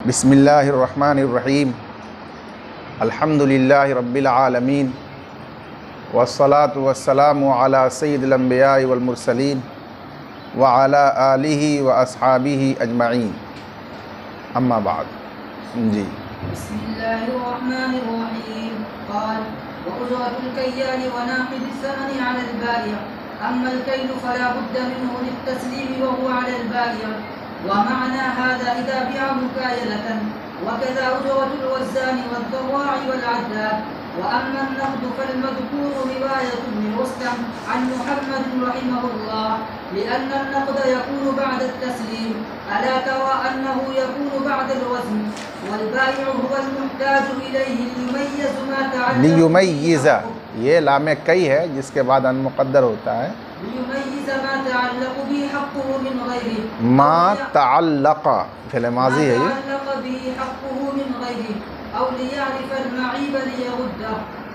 बिस्मिल्लाहिर्रहमानिर्रहीम अल्हम्दुलिल्लाहि रब्बिल आलमीन वस्सलातु वस्सलामु अला सय्यिदिल अंबिया'i वल मुरसलीन व अला आलिहि व अस्हाबिहि अजमईन अम्मा बाद। जी बिस्मिल्लाहिर्रहमानिर्रहीम क़ाल व उजरतुल कय्याल व नाक़िद समनि अला अल-बायि' अम्मा अल-कय्ल फला बुद्द मिन्हु लित-तस्लीम व हुवा अला अल-बायि' व मअना हाज़ा इज़ा बि'a मुकायलतन व कज़ा उजरतुल वज़्ज़ान वज़-ज़र्रा'i वल-'अद्दाद व अम्मा अन-नक़द फ़ल-मज़कूर रिवायतु इब्न रुस्तम अन मुहम्मद रहिमहुल्लाह लिअन्न अन-नक़द यकूनु बअद अत-तस्लीम अला तरा अन्नहु यकूनु बअद अल-वज़्न वल-बायि'ु हुवा अल-मुहताजु इलैहि लियुमय्यिज़, ये लामे कई है जिसके बाद अन मुक़द्दर होता है। मा तअल्लक़ फ़िल माज़ी है ये।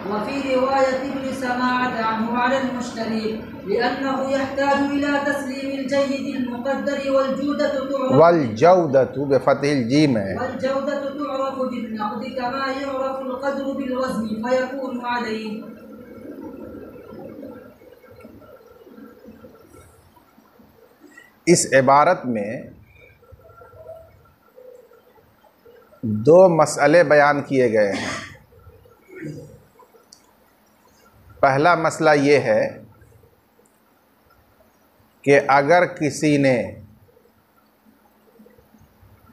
वफ़ी रिवायत इब्न समाअत अन्हु अला अल-मुश्तरी लिअन्नहु यहताजु इला तस्लीमिल जय्यिदिल मुक़द्दर वल-जौदतु बिफ़तिहिल जीम है। वल-जौदतु तु'रफ़ु बिन-नक़द कमा यु'रफ़ुल क़द्रु बिल-वज़्न फ़यकूनु अलैहि। इस इबारत में दो मसले बयान किए गए हैं। पहला मसला ये है कि अगर किसी ने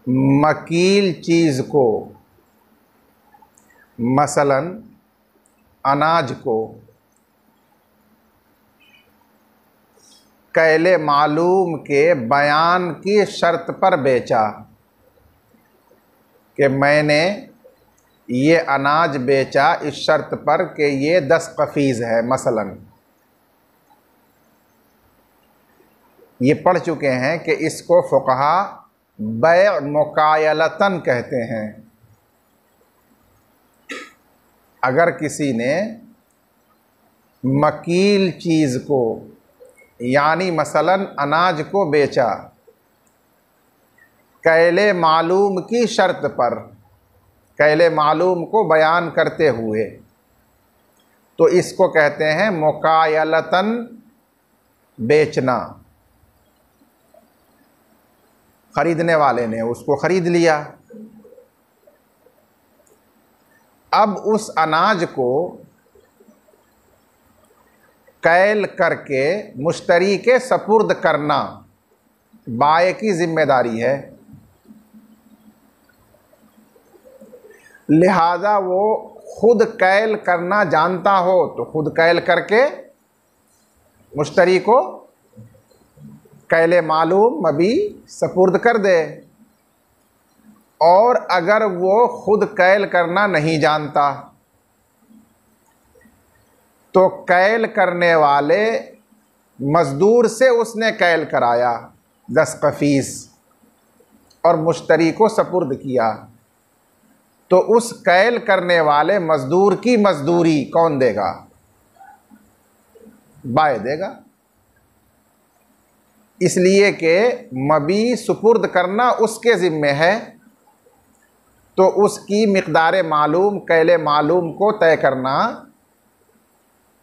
मकील चीज़ को, मसलन अनाज को, कैले मालूम के बयान की शर्त पर बेचा कि मैंने ये अनाज बेचा इस शर्त पर कि ये 10 कफ़ीज़ है, मसलन ये पढ़ चुके हैं कि इसको फ़ुक़हा बै' मुकायलतन कहते हैं। अगर किसी ने मकील चीज़ को यानी मसलन अनाज को बेचा कैले मालूम की शर्त पर, कैले मालूम को बयान करते हुए, तो इसको कहते हैं मुकायलतन बेचना। खरीदने वाले ने उसको ख़रीद लिया, अब उस अनाज को कैल करके मुश्तरी के सपुर्द करना बाय की ज़िम्मेदारी है। लिहाजा वो खुद कैल करना जानता हो तो खुद कैल करके मुश्तरी को कैले मालूम मबी सपुर्द कर दे, और अगर वो खुद कैल करना नहीं जानता तो कैल करने वाले मज़दूर से उसने कैल कराया 10 कफ़ीस और मुश्तरी को सपुर्द किया, तो उस कैल करने वाले मज़दूर की मज़दूरी कौन देगा? बाय देगा। इसलिए कि मबी सुपुर्द करना उसके ज़िम्मे है, तो उसकी मिक़दार मालूम कैले मालूम को तय करना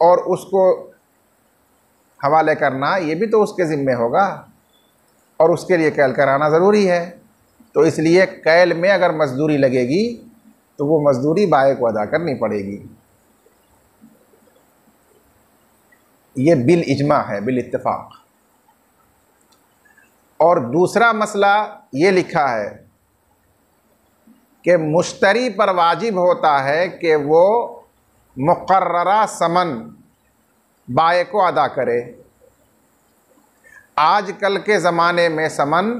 और उसको हवाले करना ये भी तो उसके ज़िम्मे होगा, और उसके लिए कैल कराना ज़रूरी है। तो इसलिए कैल में अगर मज़दूरी लगेगी तो वो मज़दूरी बाय को अदा करनी पड़ेगी। ये बिल इज्मा है, बिल इत्तिफ़ाक़। और दूसरा मसला ये लिखा है कि मुश्तरी पर वाजिब होता है कि वो मुक़र्ररा समन बाय को अदा करे। आजकल के ज़माने में समन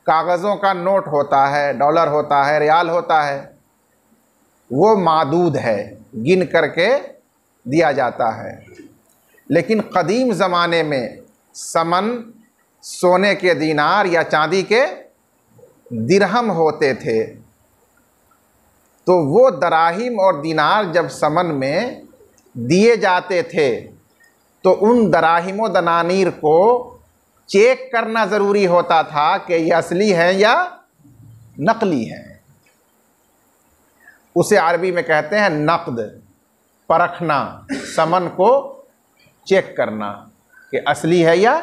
कागज़ों का नोट होता है, डॉलर होता है, रियाल होता है, वो मादूद है, गिन करके दिया जाता है। लेकिन क़दीम ज़माने में समन सोने के दीनार या चांदी के दिरहम होते थे, तो वो दराहिम और दीनार जब समन में दिए जाते थे तो उन दराहिम व दनानीर को चेक करना ज़रूरी होता था कि ये असली हैं या नकली हैं। उसे अरबी में कहते हैं नक़द, परखना, समन को चेक करना कि असली है या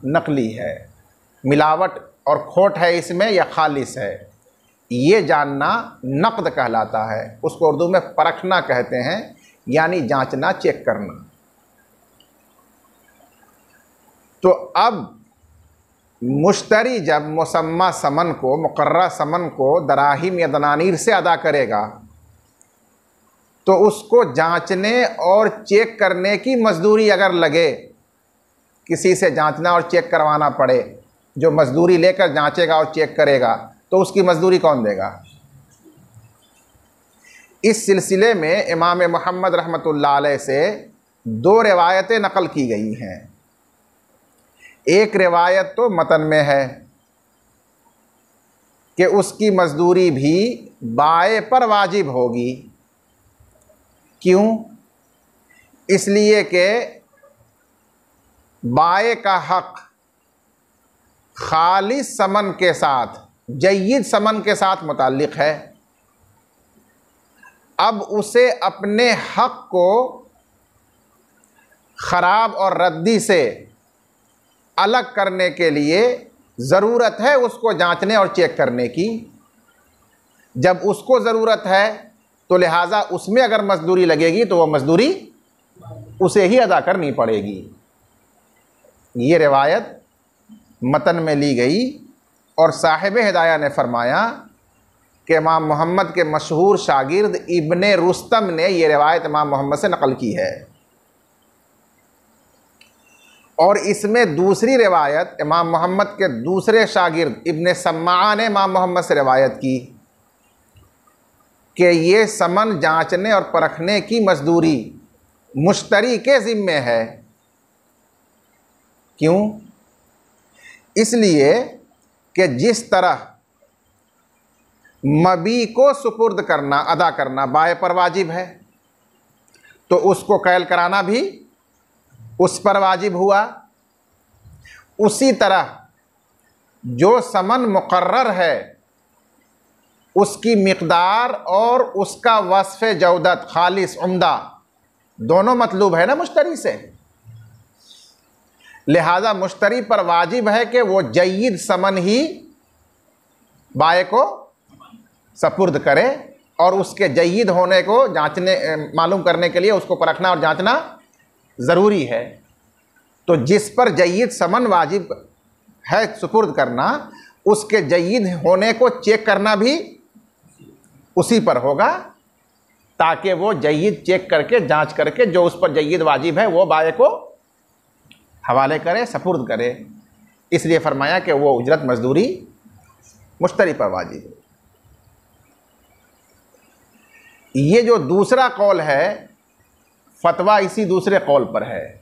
नकली है, मिलावट और खोट है इसमें या खालिस है, ये जानना नक़द कहलाता है। उसको उर्दू में परखना कहते हैं, यानी जांचना, चेक करना। तो अब मुश्तरी जब मुसम्मा समन को, मुकर्रर समन को दराहिम या दनानीर से अदा करेगा तो उसको जांचने और चेक करने की मजदूरी अगर लगे, किसी से जांचना और चेक करवाना पड़े, जो मजदूरी लेकर जांचेगा और चेक करेगा, तो उसकी मजदूरी कौन देगा? इस सिलसिले में इमाम मोहम्मद रहमतुल्लाह अलैह से दो रिवायतें नकल की गई हैं। एक रिवायत तो मतन में है कि उसकी मजदूरी भी बाए पर वाजिब होगी। क्यों? इसलिए कि बाए का हक खालिस समन के साथ, जय्यद समन के साथ मुताल्लिक़ है। अब उसे अपने हक को ख़राब और रद्दी से अलग करने के लिए ज़रूरत है उसको जांचने और चेक करने की। जब उसको ज़रूरत है तो लिहाजा उसमें अगर मजदूरी लगेगी तो वह मजदूरी उसे ही अदा करनी पड़ेगी। ये रिवायत मतन में ली गई और साहिब हिदाया ने फरमाया कि इमाम मोहम्मद के मशहूर शागिर्द इब्ने रुस्तम ने यह रिवायत इमाम मोहम्मद से नकल की है। और इसमें दूसरी रिवायत इमाम मोहम्मद के दूसरे शागिर्द इब्ने सम्मा ने इमाम मोहम्मद से रिवायत की कि ये समन जांचने और परखने की मजदूरी मुश्तरी के ज़िम्मे है। क्यों? इसलिए कि जिस तरह मबी को सुपुर्द करना, अदा करना बाए पर वाजिब है, तो उसको कैल कराना भी उस पर वाजिब हुआ। उसी तरह जो समन मुकर्रर है उसकी मिक़दार और उसका वस्फ़ जौदत, खालिस, उम्दा, दोनों मतलूब है ना मुश्तरी से। लिहाजा मुश्तरी पर वाजिब है कि वो जय्यद समन ही बाए को सपुर्द करे और उसके जय्यद होने को जांचने, मालूम करने के लिए उसको परखना और जांचना ज़रूरी है। तो जिस पर जय्यद समन वाजिब है सुपुर्द करना, उसके जय्यद होने को चेक करना भी उसी पर होगा, ताकि वो जय्यद चेक करके, जांच करके जो उस पर जय्यद वाजिब है वो बाए को हवाले करे, सपुर्द करे। इसलिए फरमाया कि वो उजरत मजदूरी मुश्तरी पर वाजिब है। ये जो दूसरा कौल है, फतवा इसी दूसरे कौल पर है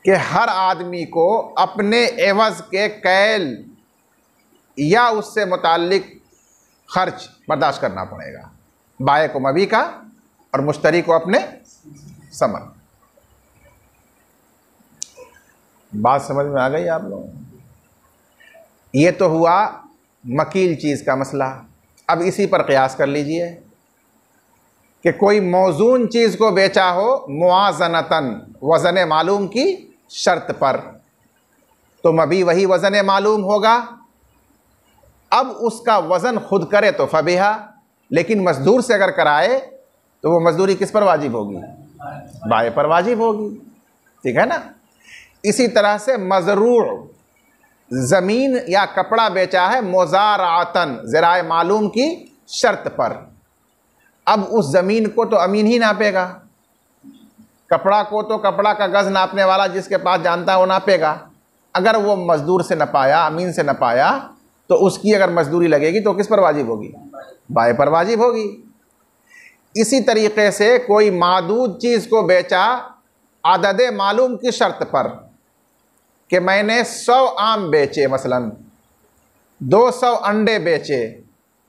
कि हर आदमी को अपने एवज़ के कैल या उससे मुताल्लिक खर्च बर्दाश्त करना पड़ेगा, बाए को मबी का और मुश्तरी को अपने समन। बात समझ में आ गई आप लोगों? ये तो हुआ मकील चीज़ का मसला। अब इसी पर क़यास कर लीजिए कि कोई मौजून चीज़ को बेचा हो मुआज़नतन, वज़न मालूम की शर्त पर, तो मबी वही वज़न मालूम होगा। अब उसका वज़न खुद करे तो फ़बिहा, लेकिन मज़दूर से अगर कराए तो वो मज़दूरी किस पर वाजिब होगी? बाए पर वाजिब होगी। ठीक है ना? इसी तरह से मज़रूअ, ज़मीन या कपड़ा बेचा है मुज़ारातन, ज़राए मालूम की शर्त पर। अब उस ज़मीन को तो अमीन ही नापेगा, कपड़ा को तो कपड़ा का गज़ नापने वाला जिसके पास जानता है वो नापेगा। अगर वो मज़दूर से नपाया, अमीन से नपाया, तो उसकी अगर मजदूरी लगेगी तो किस पर वाजिब होगी? बाए पर वाजिब होगी। इसी तरीक़े से कोई मादूद चीज़ को बेचा आदद मालूम की शर्त पर कि मैंने 100 आम बेचे, मसलन 200 अंडे बेचे।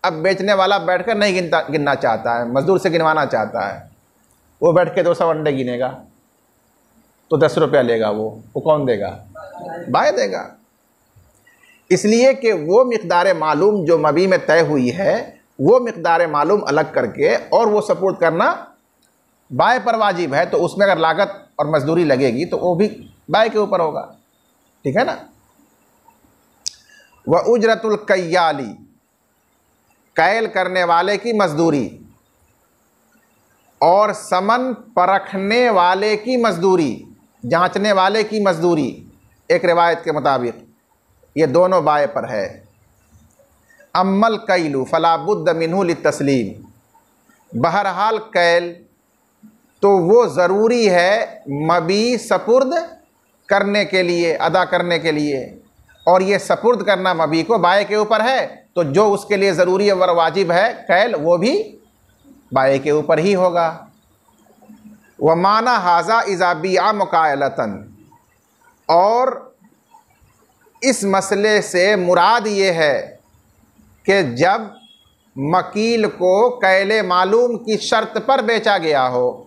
अब बेचने वाला बैठकर नहीं गिनना चाहता है, मज़दूर से गिनवाना चाहता है। वो बैठ के 200 अंडे गिनेगा तो 10 रुपया लेगा। वो कौन देगा? बाए देगा। इसलिए कि वो मिक़दार मालूम जो मबी में तय हुई है वो मिक़दार मालूम अलग करके और वो सपोर्ट करना बाय पर वाजिब है। तो उसमें अगर लागत और मजदूरी लगेगी तो वो भी बाय के ऊपर होगा, ठीक है ना। व उजरतुल कय्याली, कैल करने वाले की मजदूरी और समन परखने वाले की मजदूरी, जांचने वाले की मजदूरी, एक रिवायत के मुताबिक ये दोनों बाय पर है। अम्मल कैलु फला बुद्द मिन्हु लित्तस्लीम, बहरहाल कैल तो वो ज़रूरी है मबी सपुर्द करने के लिए, अदा करने के लिए, और ये सपुर्द करना मबी को बाय के ऊपर है, तो जो उसके लिए ज़रूरी है वर वाजिब है कैल वो भी बाय के ऊपर ही होगा। व माना हाजा इजाबिया मुकायलतन, और इस मसले से मुराद ये है कि जब मकील को कैले मालूम की शर्त पर बेचा गया हो,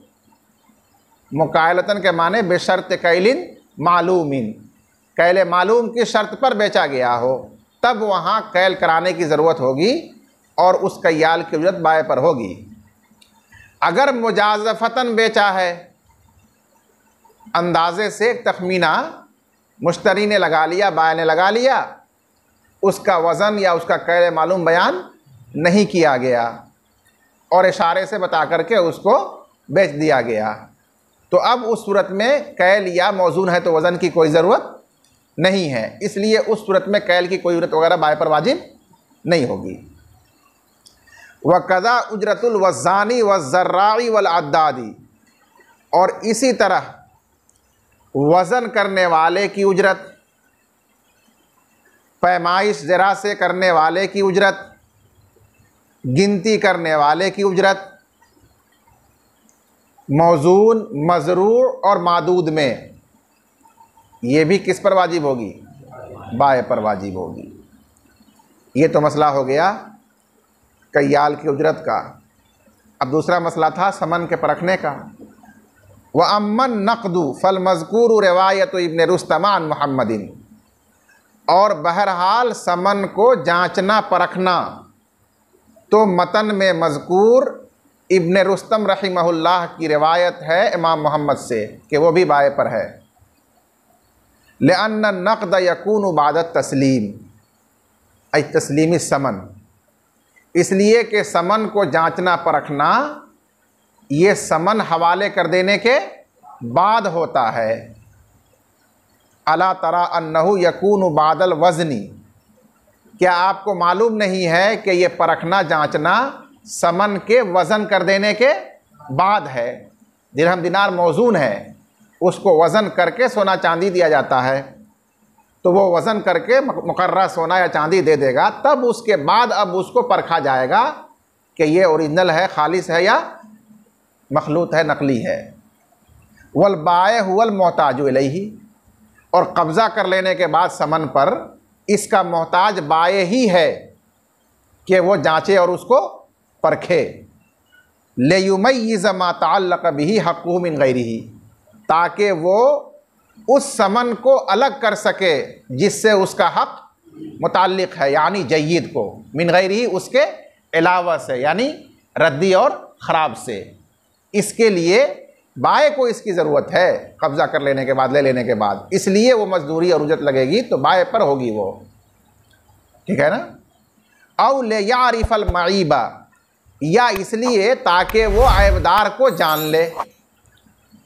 मुकायलतन के माने बेशर्त कैलिन मालूमिन, कैले मालूम की शर्त पर बेचा गया हो, तब वहाँ कैल कराने की ज़रूरत होगी और उस कैयाल की उजरत बाय पर होगी। अगर मुजाज़फ़तन बेचा है, अंदाज़े से एक तखमीना मुश्तरी ने लगा लिया, बाय ने लगा लिया, उसका वज़न या उसका कैल मालूम बयान नहीं किया गया और इशारे से बता करके उसको बेच दिया गया, तो अब उस सूरत में कैल या मौजून है तो वज़न की कोई ज़रूरत नहीं है, इसलिए उस सूरत में कैल की कोई उजरत वगैरह बाय पर वाजिब नहीं होगी। व कज़ा उजरतुल वज़ानी व ज़र्राई वल अद्दादी, और इसी तरह वज़न करने वाले की उजरत, पैमाइश ज़रा से करने वाले की उजरत, गिनती करने वाले की उजरत, मौजून, मज़रूर और मादूद में ये भी किस पर वाजिब होगी? बाय पर वाजिब होगी। ये तो मसला हो गया कैयाल की उजरत का। अब दूसरा मसला था समन के परखने का। व अम्मन नक़दु फल मज़कूर रिवायत इब्न रुस्तम अन मुहम्मदिन, और बहरहाल समन को जांचना परखना तो मतन में मज़कूर इब्न रुस्तम रहिमहुल्लाह की रिवायत है इमाम मोहम्मद से कि वो भी बाय पर है। लिअन्न नक़द यकूनु बाद तस्लीम, ऐ तस्लीमी समन, इसलिए कि समन को जांचना परखना ये समन हवाले कर देने के बाद होता है। अला तरा अन्नहु यकूनु बादल वज़नी, क्या आपको मालूम नहीं है कि ये परखना जांचना समन के वज़न कर देने के बाद है। दिरहम दिनार मौजून है, उसको वज़न करके सोना चांदी दिया जाता है, तो वो वज़न करके मुकर्रर सोना या चांदी दे देगा, तब उसके बाद अब उसको परखा जाएगा कि ये ओरिजिनल है, खालिस है या मखलूत है, नकली है। वल बाय हुवल मोहताजु इलैहि, और कब्ज़ा कर लेने के बाद समन पर इसका मोहताज बाय ही है कि वो जांचे और उसको परखे। ले युमय्यिज़ मा तअल्लक़ बिही हक़्क़ुहु मिन ग़ैरिही, ताकि वो उस समन को अलग कर सके जिससे उसका हक़ मुताल्लिक़ है, यानी जय्यिद को, मिन ग़ैरिही उसके अलावा से, यानी रद्दी और ख़राब से। इसके लिए बाय को इसकी ज़रूरत है कब्ज़ा कर लेने के बाद, ले लेने के बाद, इसलिए वो मजदूरी और उजरत लगेगी तो बाय पर होगी वो, ठीक है ना। औ ले यारिफ़ल मईबा, या इसलिए ताकि वो ऐबदार को जान ले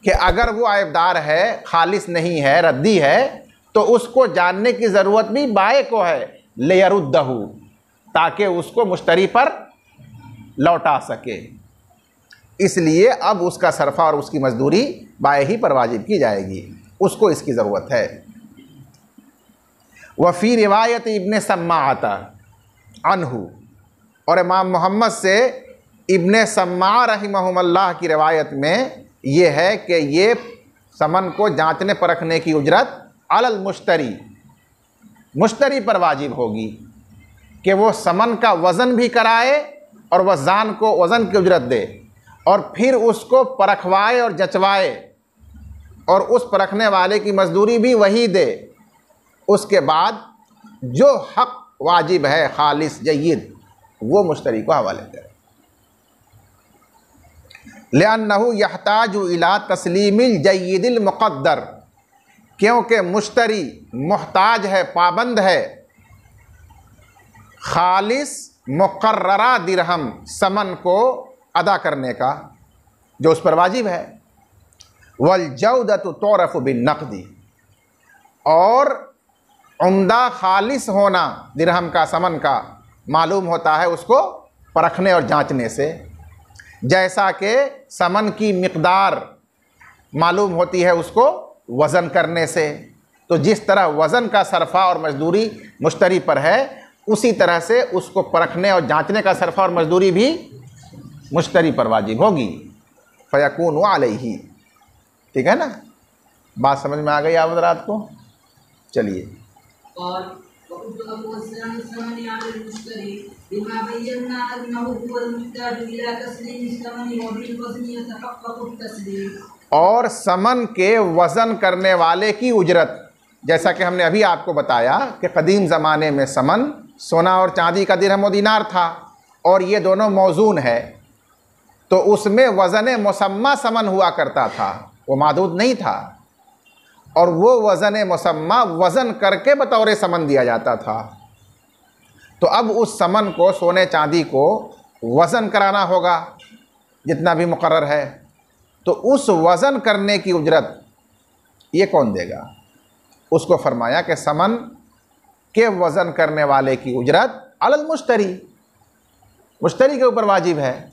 कि अगर वो ऐबदार है, खालिस नहीं है, रद्दी है, तो उसको जानने की ज़रूरत भी बाय को है। ले यरुद्दहु, ताकि उसको मुश्तरी पर लौटा सके, इसलिए अब उसका सरफा और उसकी मजदूरी बाय ही पर वाजिब की जाएगी, उसको इसकी ज़रूरत है। वफ़ी रिवायत इब्न सम्माअता अन्हु, और इमाम मोहम्मद से इब्न सम्मा रहिमहुल्लाह की रिवायत में ये है कि ये समन को जांचने परखने की उजरत अलल मुश्तरी, मुश्तरी पर वाजिब होगी कि वो समन का वज़न भी कराए और वज़ान को वज़न की उजरत दे, और फिर उसको परखवाए और जचवाए, और उस परखने वाले की मजदूरी भी वही दे। उसके बाद जो हक़ वाजिब है खालिस जय्यिद, वो मुश्तरी को हवाले करे। लिअन्नहु यहताजु इला तस्लीमिल जय्यिदिल मुक़द्दर, क्योंकि मुश्तरी मुहताज है, पाबंद है खालिस मुकर्ररा दिरहम, समन को अदा करने का जो उस पर वाजिब है। वल जौदतु तुरफ़ु बिन नक़दी, और उम्दा खालिस होना दिरहम का, समन का मालूम होता है उसको परखने और जांचने से। जैसा कि समन की मिक़दार मालूम होती है उसको वज़न करने से, तो जिस तरह वज़न का सरफ़ा और मजदूरी मुश्तरी पर है, उसी तरह से उसको परखने और जांचने का सरफ़ा और मजदूरी भी मुश्तरी पर वाजिब होगी। फ़यकूनु अलैहि। ठीक है ना, बात समझ में आ गई आप हज़रात को? चलिए, और और समन के वज़न करने वाले की उजरत, जैसा कि हमने अभी आपको बताया कि कदीम ज़माने में समन सोना और चांदी का दिरहम और दीनार था, और ये दोनों मौजून है, तो उसमें वज़न मुसम्मा समन हुआ करता था, वो मादूद नहीं था, और वो वज़न मुसम्मा वज़न करके बतौर समन दिया जाता था। तो अब उस समन को, सोने चांदी को वज़न कराना होगा जितना भी मुकर्रर है, तो उस वज़न करने की उजरत ये कौन देगा? उसको फरमाया कि समन के वज़न करने वाले की उजरत अलल मुश्तरी, मुश्तरी के ऊपर वाजिब है,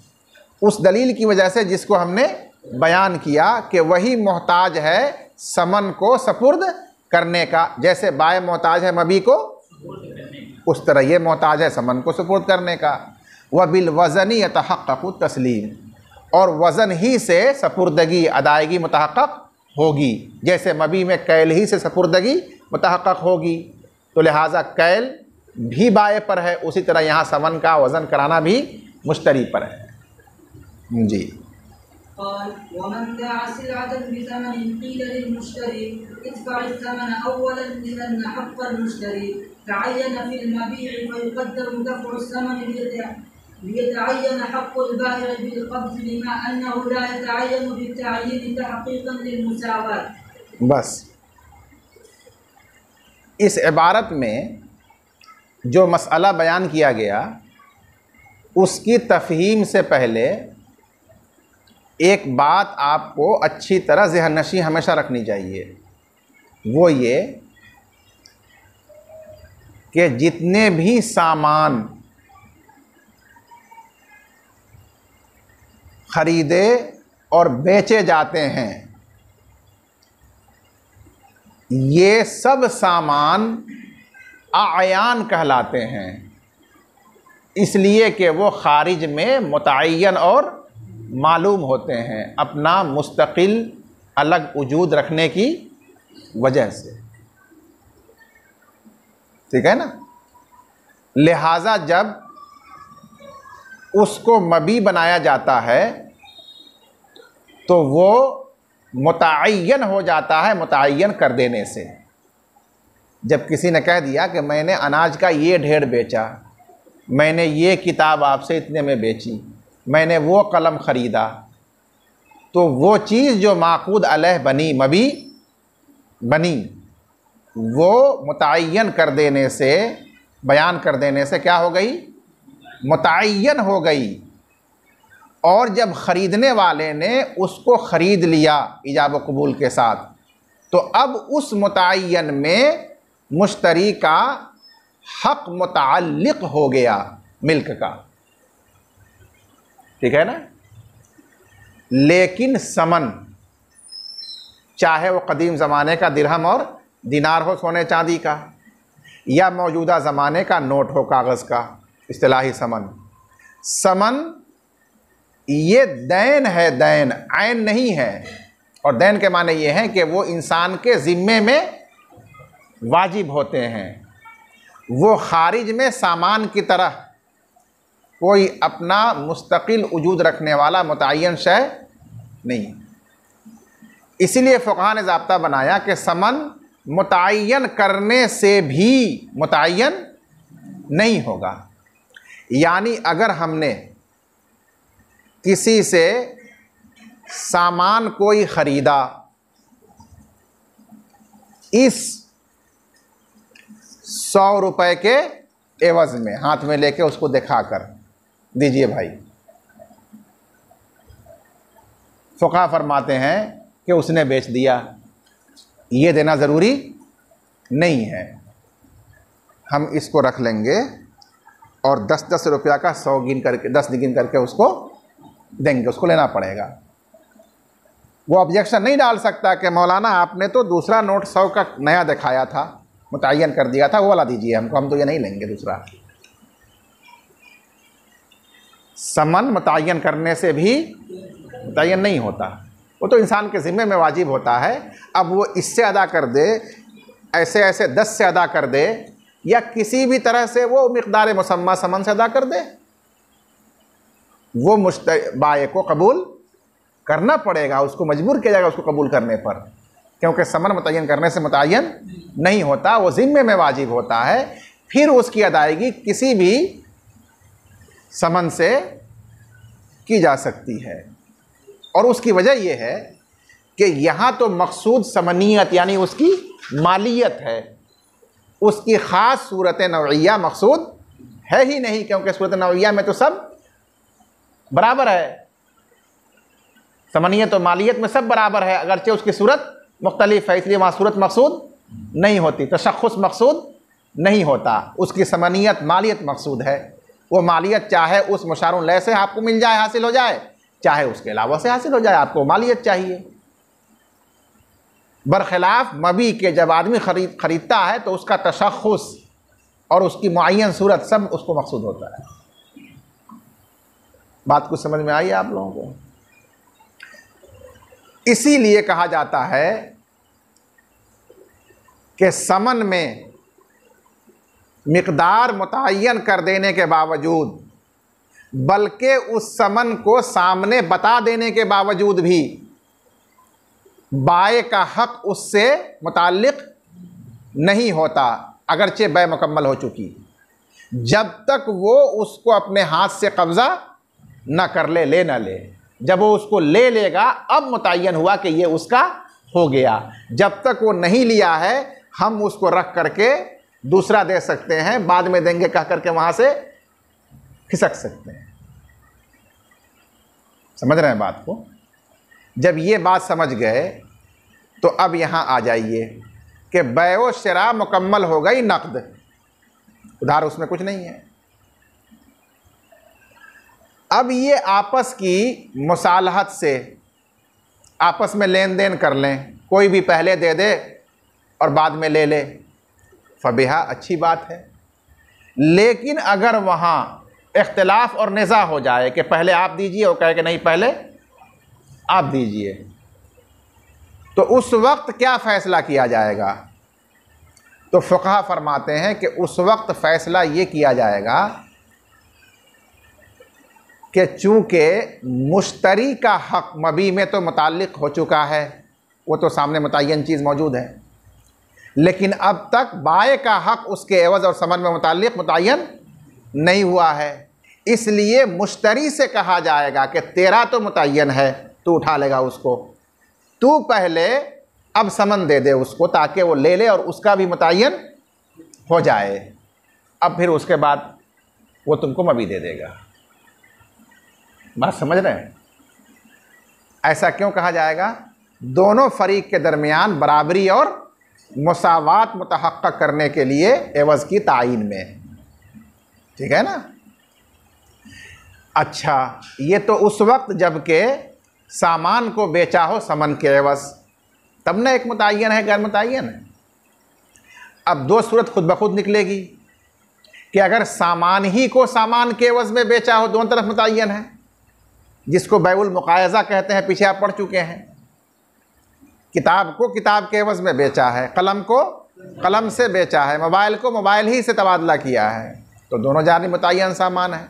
उस दलील की वजह से जिसको हमने बयान किया कि वही मोहताज है समन को सपुर्द करने का। जैसे बाय मोहताज है मबी को, उस तरह ये मोहताज है समन को सपुर्द करने का। व बिल वज़नी यतहक़्क़क़ु तस्लीम, और वज़न ही से सपुर्दगी, अदायगी मुतहक़्क़क़ होगी। जैसे मबी में कैल ही से सपुर्दगी मुतहक़्क़क़ होगी, तो लिहाजा कैल भी बाय पर है, उसी तरह यहाँ समन का वज़न कराना भी मुश्तरी पर है। जी, बस इस इबारत में जो मसला बयान किया गया उसकी तफ़हीम से पहले एक बात आपको अच्छी तरह ज़हननशी हमेशा रखनी चाहिए, वो ये कि जितने भी सामान ख़रीदे और बेचे जाते हैं, ये सब सामान आयान कहलाते हैं, इसलिए कि वो ख़ारिज में मुतअय्यन और मालूम होते हैं, अपना मुस्तकिल अलग वजूद रखने की वजह से। ठीक है ना, लिहाजा जब उसको मबी बनाया जाता है तो वो मुतअय्यन हो जाता है मुतअय्यन कर देने से। जब किसी ने कह दिया कि मैंने अनाज का ये ढेर बेचा, मैंने ये किताब आपसे इतने में बेची, मैंने वो कलम ख़रीदा, तो वो चीज़ जो माक़ूद अलैह बनी, मबी बनी, वो मुतअय्यन कर देने से, बयान कर देने से क्या हो गई? मुतअय्यन हो गई। और जब ख़रीदने वाले ने उसको ख़रीद लिया इजाब व कबूल के साथ, तो अब उस मुतअय्यन में मुश्तरी का हक़ मुतअल्लिक़ हो गया मिल्क का। ठीक है ना। लेकिन समन, चाहे वो कदीम ज़माने का दिरहम और दिनार हो सोने चांदी का, या मौजूदा ज़माने का नोट हो कागज़ का, इस्तिलाही समन, समन ये दैन है, दैन ऐन नहीं है। और दैन के माने ये हैं कि वो इंसान के ज़िम्मे में वाजिब होते हैं, वो ख़ारिज में सामान की तरह कोई अपना मुस्तकिल वजूद रखने वाला मुतअय्यन शय नहीं। इसीलिए फ़ुक़हा ने ज़ाब्ता बनाया कि समन मुतअय्यन करने से भी मुतअय्यन नहीं होगा। यानी अगर हमने किसी से सामान कोई ख़रीदा, इस 100 रुपए के एवज़ में, हाथ में लेके उसको दिखाकर, दीजिए भाई, फ़ुक़हा फरमाते हैं कि उसने बेच दिया, ये देना ज़रूरी नहीं है। हम इसको रख लेंगे और 10-10 रुपया का 100 गिन करके, 10 गिन करके उसको देंगे, उसको लेना पड़ेगा। वो ऑब्जेक्शन नहीं डाल सकता कि मौलाना आपने तो दूसरा नोट 100 का नया दिखाया था, मुतय्यन कर दिया था, वो वाला दीजिए हमको, हम तो ये नहीं लेंगे दूसरा। समन मुतय्यन करने से भी मुतय्यन नहीं होता, वो तो इंसान के ज़िम्मे में वाजिब होता है। अब वो इससे अदा कर दे, ऐसे ऐसे 10 से अदा कर दे, या किसी भी तरह से वो मिक़दार मुसम्मा समन से अदा कर दे, वो बाये को कबूल करना पड़ेगा, उसको मजबूर किया जाएगा उसको कबूल करने पर, क्योंकि समन मुतय्यन करने से मुतय्यन नहीं होता, वो ज़िम्मे में वाजिब होता है। फिर उसकी अदायगी किसी भी समन से की जा सकती है। और उसकी वजह यह है कि यहाँ तो मकसूद समनीयत यानी उसकी मालियत है, उसकी ख़ास सूरत नौइया मकसूद है ही नहीं, क्योंकि सूरत नौइया में तो सब बराबर है, समनीयत और मालियत में सब बराबर है, अगरचे उसकी सूरत मुख्तलिफ है, इसलिए वहाँ सूरत मकसूद नहीं होती, तशख़्ख़ुस मकसूद नहीं होता, उसकी समनीयत मालियत मकसूद है। वो मालियत चाहे उस मुशारुन लय से आपको मिल जाए, हासिल हो जाए, चाहे उसके अलावा से हासिल हो जाए, आपको मालियत चाहिए। बरखिलाफ मबी के जब आदमी खरीदता है तो उसका तशख़्ख़ुस और उसकी मुअय्यन सूरत सब उसको मकसूद होता है। बात कुछ समझ में आई आप लोगों को? इसीलिए कहा जाता है कि समन में मिक़दार मुतय्यन कर देने के बावजूद, बल्कि उस समन को सामने बता देने के बावजूद भी बाय का हक उससे मुताल्लिक़ नहीं होता, अगरचे बै मुकम्मल हो चुकी, जब तक वो उसको अपने हाथ से कब्ज़ा न कर ले, ले न ले। जब वो उसको ले लेगा अब मुतय्यन हुआ कि ये उसका हो गया। जब तक वो नहीं लिया है हम उसको रख करके दूसरा दे सकते हैं, बाद में देंगे कह करके वहाँ से खिसक सकते हैं। समझ रहे हैं बात को? जब ये बात समझ गए तो अब यहाँ आ जाइए कि बैओ शरा मुकम्मल हो गई नक़द, उधार उसमें कुछ नहीं है। अब ये आपस की मुसालहत से आपस में लेन देन कर लें, कोई भी पहले दे दे और बाद में ले ले, फ़बिहा, अच्छी बात है। लेकिन अगर वहाँ इख्तिलाफ और निज़ा हो जाए कि पहले आप दीजिए और कहे कि नहीं पहले आप दीजिए, तो उस वक्त क्या फ़ैसला किया जाएगा? तो फ़ुक़हा फरमाते हैं कि उस वक्त फ़ैसला ये किया जाएगा कि चूँकि मुश्तरी का हक़ मबी में तो मुताल्लिक़ हो चुका है, वो तो सामने मुतय्यन चीज़ मौजूद है, लेकिन अब तक बाय का हक़ उसके एवज़ और समन में मुतय्यन नहीं हुआ है, इसलिए मुश्तरी से कहा जाएगा कि तेरा तो मुतय्यन है, तू उठा लेगा उसको, तू पहले अब समन दे दे उसको ताकि वो ले ले और उसका भी मुतय्यन हो जाए, अब फिर उसके बाद वो तुमको मबी दे देगा। बात समझ रहे हैं? ऐसा क्यों कहा जाएगा? दोनों फरीक के दरमियान बराबरी और मुसावात मुतहक्क़क़ करने के लिए एवज़ की तायीन में, ठीक है ना? अच्छा, ये तो उस वक्त जबकि सामान को बेचा हो समन के एवज़, तब ना एक मुतय्यन है गैर मुतय्यन है। अब दो सूरत खुद ब खुद निकलेगी कि अगर सामान ही को सामान के एवज़ में बेचा हो, दोनों तरफ मुतय्यन है, जिसको बैउल मुकायज़ा कहते हैं, पीछे आप पढ़ चुके हैं। किताब को किताब के एवज़ में बेचा है, कलम को कलम से बेचा है, मोबाइल को मोबाइल ही से तबादला किया है, तो दोनों जानिब मुतय्यन सामान है,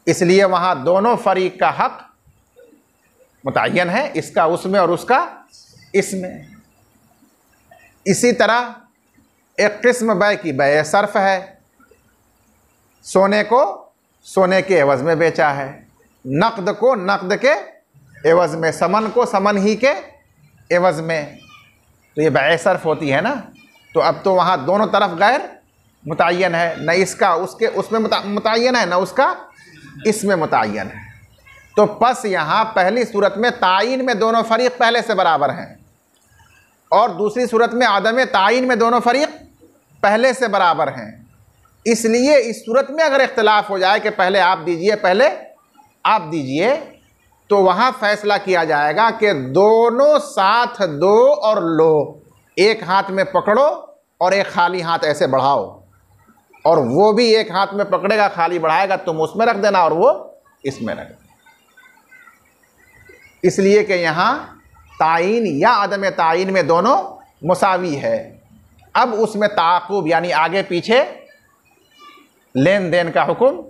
इसलिए वहाँ दोनों फरीक का हक़ मुतय्यन है, इसका उसमें और उसका इसमें। इसी तरह एक किस्म बै की बै सर्फ़ है, सोने को सोने के एवज़ में बेचा है, नक़द को नक़द के एवज़ में, समन को समन ही के एवज़ में। तो ये बै सर्फ़ होती है ना। तो अब तो वहाँ दोनों तरफ गैर मुतय्यन है, न इसका उसके उसमें मुतय्यन है, न उसका इसमें मुतय्यन है। तो बस यहाँ पहली सूरत में तायीन में दोनों फरीक पहले से बराबर हैं, और दूसरी सूरत में आदम तायीन में दोनों फरीक पहले से बराबर हैं। इसलिए इस सूरत में अगर इख्तिलाफ हो जाए कि पहले आप दीजिए पहले आप दीजिए, तो वहाँ फैसला किया जाएगा कि दोनों साथ दो और लो, एक हाथ में पकड़ो और एक खाली हाथ ऐसे बढ़ाओ, और वो भी एक हाथ में पकड़ेगा खाली बढ़ाएगा, तुम उसमें रख देना और वो इसमें रख देना। इसलिए कि यहाँ तायीन या अदम तायीन में दोनों मुसावी है। अब उसमें ताक़ुब यानी आगे पीछे लेन देन का हुक्म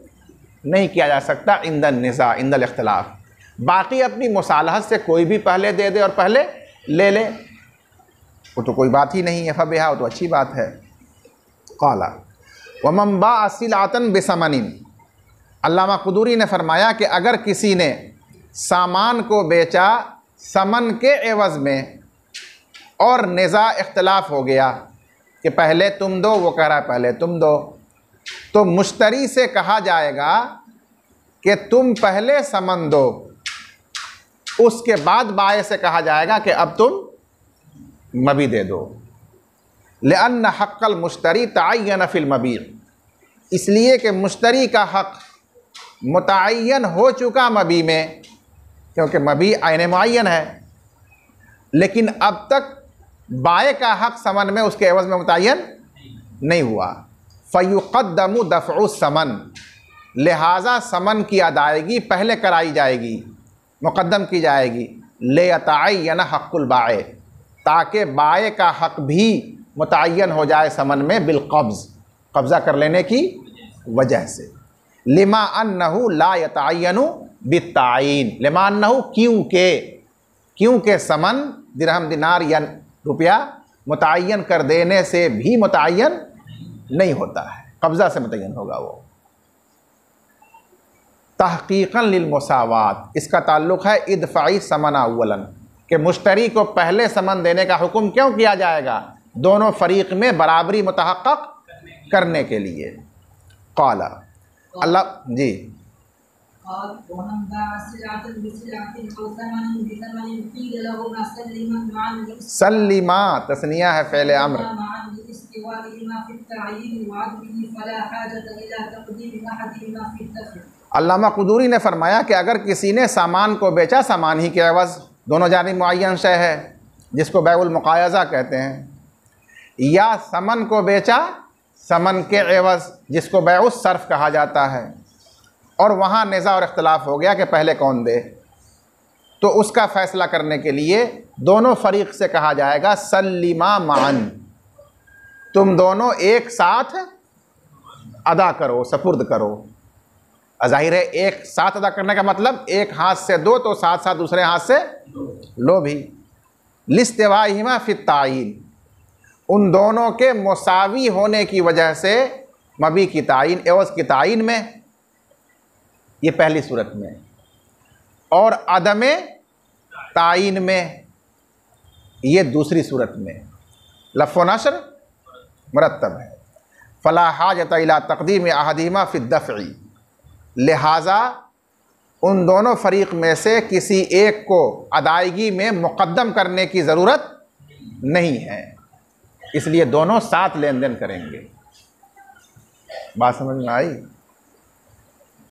नहीं किया जा सकता इंदन निज़ा इंदल इख्तिलाफ। बाकी अपनी मुसालहत से कोई भी पहले दे दे और पहले ले ले, वो तो कोई बात ही नहीं है, फ़बिहा, वो तो अच्छी बात है। क़ाला वमन बाअ सिलअतन बिसमनिन, अल्लामा क़ुदूरी ने फरमाया कि अगर किसी ने सामान को बेचा समन के एवज़ में और निज़ा इख्तिलाफ हो गया कि पहले तुम दो, वो कह रहा है पहले तुम दो, तो मुश्तरी से कहा जाएगा कि तुम पहले समन दो, उसके बाद बाए से कहा जाएगा कि अब तुम मबी दे दो। लिअन्न हक़्क़ल मुश्तरी तअय्यन फ़िल मबी, इसलिए कि मुश्तरी का हक़ मुतअय्यन हो चुका मबी में, क्योंकि मबी आइन मुअय्यन है, लेकिन अब तक बाए का हक़ समन में उसके एवज़ में मुतअय्यन नहीं हुआ। फ़युक़द्दमु दफ़उ समन, लिहाजा समन की अदायगी पहले कराई जाएगी, मुक़द्दम की जाएगी। लियतअय्यन हक़्क़ुल बाए, ताकि बाए का हक़ भी मुतअय्यन हो जाए समन में बिलक़ब्ज़, कब्ज़ा कर लेने की वजह से। लिमा अन्नहु ला यतअय्यनु बित्तायीन, लिमा अन्नहु क्योंकि समन दिरहम दिनार या रुपया मुतअय्यन कर देने से भी मुतअय्यन नहीं होता है, कब्ज़ा से मुतअय्यन होगा वो। तहक़ीक़न लिल मुसावात, इसका ताल्लुक़ है इदफ़ाई समन अव्वलन, कि मुश्तरी को पहले समन देने का हुक्म क्यों किया जाएगा, दोनों फ़रीक़ में बराबरी मुतहक़्क़क़ करने के लिए। क़ाला अल्लाह जी सल्लिमा तस्निया है फ़ेले अम्र, अल्लामा क़ुदूरी ने फरमाया कि अगर किसी ने सामान को बेचा सामान ही के एवज़, दोनों जानिब मुअय्यन शय है जिसको बैउल मुक़ायज़ा कहते हैं, या समन को बेचा समन के एवज़ जिसको बैउस सर्फ़ कहा जाता है, और वहाँ निज़ा और इख्तिलाफ़ हो गया कि पहले कौन दे, तो उसका फ़ैसला करने के लिए दोनों फ़रीक़ से कहा जाएगा सल्लिमा माअन, तुम दोनों एक साथ अदा करो, सपुर्द करो। ज़ाहिर है एक साथ अदा करने का मतलब एक हाथ से दो तो साथ साथ दूसरे हाथ से लो भी। लिस्तिवाहिमा फ़ी तायीन, उन दोनों के मुसावी होने की वजह से मबी की तायीन एवज़ की तायीन में, ये पहली सूरत में, और अदम तायीन में ये दूसरी सूरत में। लफ़्ज़ व नश्र मुरत्तब है। फ़ला हाजत इला तक़दीम अहदिहिमा फ़ी दफ़ई, लिहाजा उन दोनों फ़रीक़ में से किसी एक को अदायगी में मुक़द्दम करने की ज़रूरत नहीं है, इसलिए दोनों साथ लेन देन करेंगे। बात समझ में आई?